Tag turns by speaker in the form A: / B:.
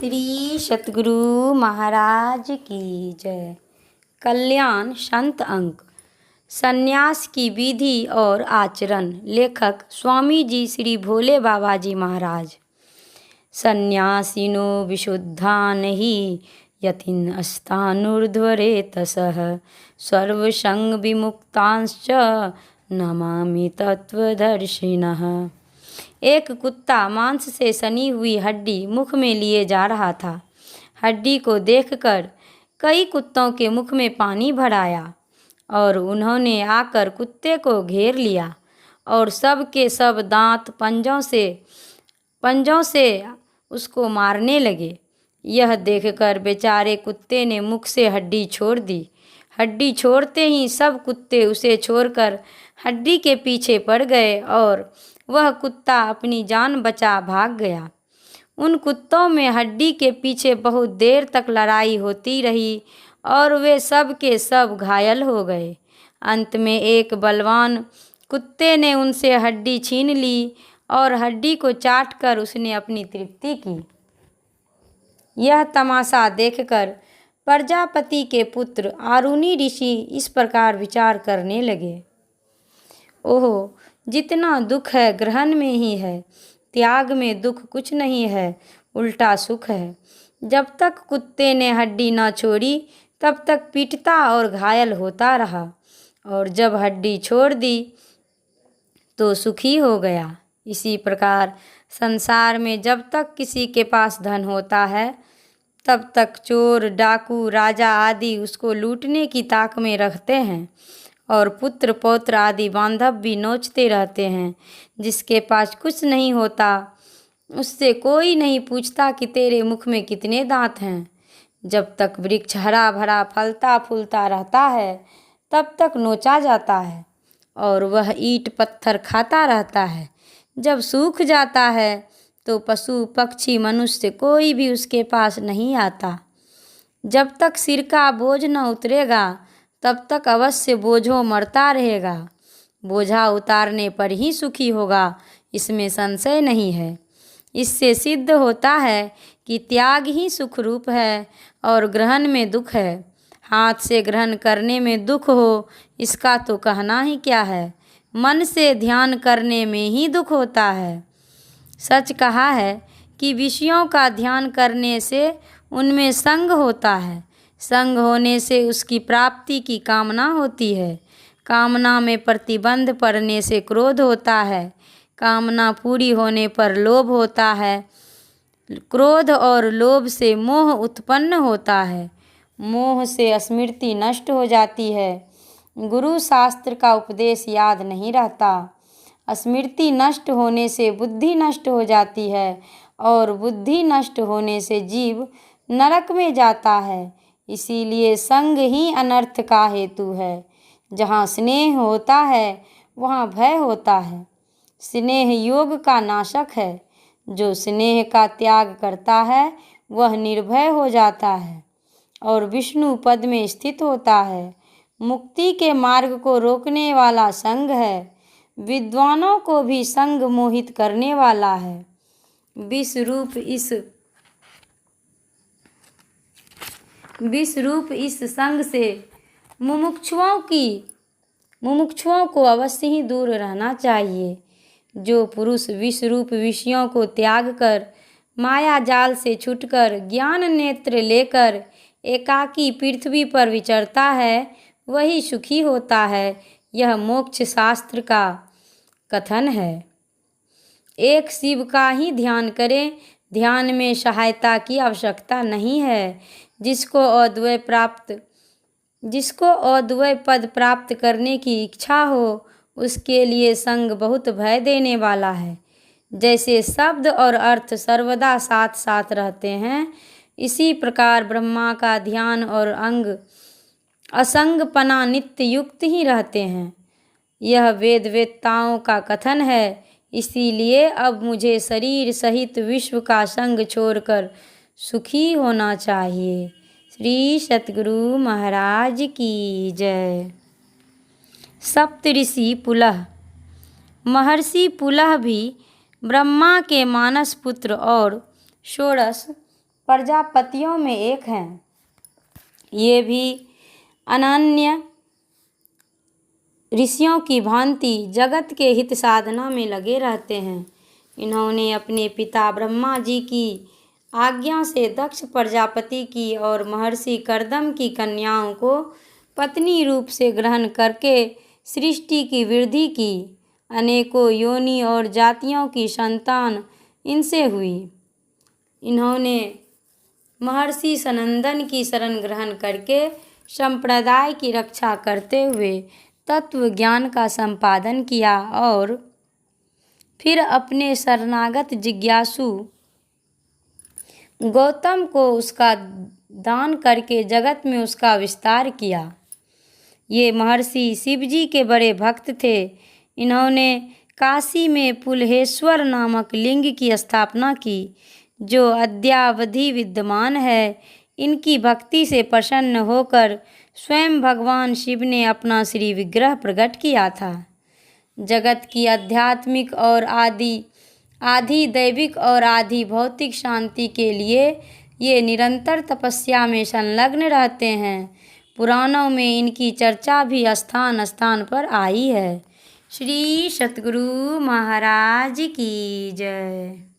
A: श्री सतगुरु महाराज की जय। कल्याण संत अंक। संन्यास की विधि और आचरण। लेखक स्वामी जी श्री भोले बाबा जी महाराज। संन्यासिनो विशुद्धान ही यतिन स्थानुर्ध्वरेतसः सर्वसंग विमुक्तांश्च नमामि तत्वदर्शिनः। एक कुत्ता मांस से सनी हुई हड्डी मुख में लिए जा रहा था। हड्डी को देखकर कई कुत्तों के मुख में पानी भर आया और उन्होंने आकर कुत्ते को घेर लिया और सब के सब दांत पंजों से उसको मारने लगे। यह देखकर बेचारे कुत्ते ने मुख से हड्डी छोड़ दी। हड्डी छोड़ते ही सब कुत्ते उसे छोड़कर हड्डी के पीछे पड़ गए और वह कुत्ता अपनी जान बचा भाग गया। उन कुत्तों में हड्डी के पीछे बहुत देर तक लड़ाई होती रही और वे सब के सब घायल हो गए। अंत में एक बलवान कुत्ते ने उनसे हड्डी छीन ली और हड्डी को चाट कर उसने अपनी तृप्ति की। यह तमाशा देखकर प्रजापति के पुत्र आरुणि ऋषि इस प्रकार विचार करने लगे। ओह, जितना दुख है ग्रहण में ही है, त्याग में दुख कुछ नहीं है, उल्टा सुख है। जब तक कुत्ते ने हड्डी न छोड़ी तब तक पीटता और घायल होता रहा और जब हड्डी छोड़ दी तो सुखी हो गया। इसी प्रकार संसार में जब तक किसी के पास धन होता है तब तक चोर, डाकू, राजा आदि उसको लूटने की ताक में रखते हैं और पुत्र पौत्र आदि बांधव भी नोचते रहते हैं। जिसके पास कुछ नहीं होता उससे कोई नहीं पूछता कि तेरे मुख में कितने दांत हैं। जब तक वृक्ष हरा भरा फलता फूलता रहता है तब तक नोचा जाता है और वह ईंट पत्थर खाता रहता है। जब सूख जाता है तो पशु पक्षी मनुष्य कोई भी उसके पास नहीं आता। जब तक सिर का बोझ न उतरेगा तब तक अवश्य बोझों मरता रहेगा। बोझा उतारने पर ही सुखी होगा, इसमें संशय नहीं है। इससे सिद्ध होता है कि त्याग ही सुख रूप है और ग्रहण में दुख है। हाथ से ग्रहण करने में दुख हो इसका तो कहना ही क्या है। मन से ध्यान करने में ही दुख होता है। सच कहा है कि विषयों का ध्यान करने से उनमें संग होता है। संग होने से उसकी प्राप्ति की कामना होती है। कामना में प्रतिबंध पड़ने से क्रोध होता है। कामना पूरी होने पर लोभ होता है। क्रोध और लोभ से मोह उत्पन्न होता है। मोह से स्मृति नष्ट हो जाती है। गुरु शास्त्र का उपदेश याद नहीं रहता। स्मृति नष्ट होने से बुद्धि नष्ट हो जाती है और बुद्धि नष्ट होने से जीव नरक में जाता है। इसीलिए संग ही अनर्थ का हेतु है। जहाँ स्नेह होता है वहाँ भय होता है। स्नेह योग का नाशक है। जो स्नेह का त्याग करता है वह निर्भय हो जाता है और विष्णु पद में स्थित होता है। मुक्ति के मार्ग को रोकने वाला संग है। विद्वानों को भी संग मोहित करने वाला है। विष रूप इस संग से मुमुक्षुओं को अवश्य ही दूर रहना चाहिए। जो पुरुष विष रूप विषयों को त्याग कर माया जाल से छूटकर ज्ञान नेत्र लेकर एकाकी पृथ्वी पर विचरता है वही सुखी होता है। यह मोक्ष शास्त्र का कथन है। एक शिव का ही ध्यान करें। ध्यान में सहायता की आवश्यकता नहीं है। जिसको अद्वैय पद प्राप्त करने की इच्छा हो उसके लिए संग बहुत भय देने वाला है। जैसे शब्द और अर्थ सर्वदा साथ साथ रहते हैं इसी प्रकार ब्रह्मा का ध्यान और असंगपना नित्य युक्त ही रहते हैं। यह वेदवेत्ताओं का कथन है। इसीलिए अब मुझे शरीर सहित विश्व का संग छोड़कर सुखी होना चाहिए। श्री सतगुरु महाराज की जय। सप्तऋषि पुलह। महर्षि पुलह भी ब्रह्मा के मानस पुत्र और षोडश प्रजापतियों में एक हैं। ये भी अनन्य ऋषियों की भांति जगत के हित साधना में लगे रहते हैं। इन्होंने अपने पिता ब्रह्मा जी की आज्ञा से दक्ष प्रजापति की और महर्षि कर्दम की कन्याओं को पत्नी रूप से ग्रहण करके सृष्टि की वृद्धि की। अनेकों योनि और जातियों की संतान इनसे हुई। इन्होंने महर्षि सनंदन की शरण ग्रहण करके संप्रदाय की रक्षा करते हुए तत्व ज्ञान का संपादन किया और फिर अपने शरणागत जिज्ञासु गौतम को उसका दान करके जगत में उसका विस्तार किया। ये महर्षि शिवजी के बड़े भक्त थे। इन्होंने काशी में पुलहेश्वर नामक लिंग की स्थापना की, जो अद्यावधि विद्यमान है। इनकी भक्ति से प्रसन्न होकर स्वयं भगवान शिव ने अपना श्री विग्रह प्रकट किया था। जगत की आध्यात्मिक और आधि दैविक और आधि भौतिक शांति के लिए ये निरंतर तपस्या में संलग्न रहते हैं। पुराणों में इनकी चर्चा भी स्थान स्थान पर आई है। श्री सतगुरु महाराज की जय।